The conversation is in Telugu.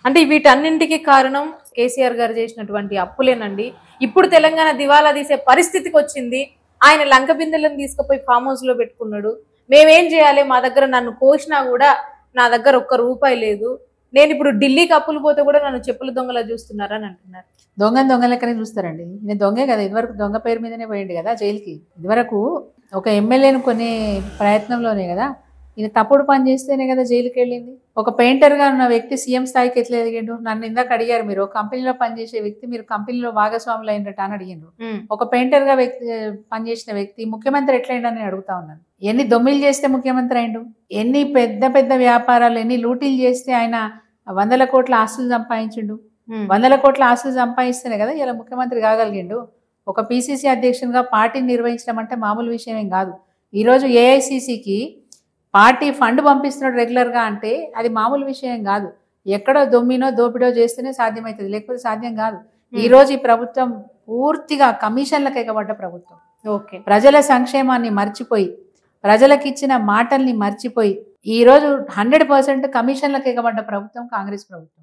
అంటే వీటన్నింటికి కారణం కేసీఆర్ గారు చేసినటువంటి అప్పులేనండి. ఇప్పుడు తెలంగాణ దివాలా తీసే పరిస్థితికి వచ్చింది. ఆయన లంక బిందెలను తీసుకుపోయి ఫామ్ హౌస్ లో పెట్టుకున్నాడు. మేమేం చేయాలి, మా దగ్గర నన్ను కోసినా కూడా నా దగ్గర ఒక్క రూపాయి లేదు, నేను ఇప్పుడు ఢిల్లీకి అప్పులు పోతే కూడా నన్ను చెప్పుల దొంగలా చూస్తున్నారని అంటున్నారు. దొంగ లెక్కనే చూస్తారండి. నేను దొంగే కదా, ఇదివరకు దొంగ పేరు మీదనే పోయింది కదా జైలుకి. ఇదివరకు ఒక ఎమ్మెల్యేను కొనే ప్రయత్నంలోనే కదా ఈయన తప్పుడు పని చేస్తేనే కదా జైలుకి వెళ్ళింది. ఒక పెయింటర్గా ఉన్న వ్యక్తి సీఎం స్థాయికి ఎట్లా ఎదిగిండు? నన్ను ఇందాక అడిగారు మీరు, కంపెనీలో పనిచేసే వ్యక్తి మీరు కంపెనీలో భాగస్వాములు అయినట్టు అని అడిగిండ్రు. ఒక పెయింటర్గా పనిచేసిన వ్యక్తి ముఖ్యమంత్రి ఎట్లయిండని అడుగుతా ఉన్నాను. ఎన్ని దొమ్మిలు చేస్తే ముఖ్యమంత్రి అయిండు? ఎన్ని పెద్ద పెద్ద వ్యాపారాలు, ఎన్ని లూటీలు చేస్తే ఆయన 100 కోట్ల ఆస్తులు సంపాదించిండు? 100 కోట్ల ఆస్తులు సంపాదిస్తేనే కదా ఇలా ముఖ్యమంత్రి కాగలిగిండు. ఒక పిసిసి అధ్యక్షునిగా పార్టీని నిర్వహించడం అంటే మామూలు విషయం ఏం కాదు. ఈరోజు ఏఐసిసికి పార్టీ ఫండ్ పంపిస్తున్నాడు రెగ్యులర్గా అంటే అది మామూలు విషయం కాదు. ఎక్కడో దొమ్మినో దోపిడో చేస్తేనే సాధ్యమవుతుంది, లేకపోతే సాధ్యం కాదు. ఈరోజు ఈ ప్రభుత్వం పూర్తిగా కమిషన్లకు ఎగబడ్డ ప్రభుత్వం. ఓకే, ప్రజల సంక్షేమాన్ని మర్చిపోయి, ప్రజలకు ఇచ్చిన మాటల్ని మర్చిపోయి ఈరోజు 100% కమిషన్లకు ఎగబడ్డ ప్రభుత్వం కాంగ్రెస్ ప్రభుత్వం.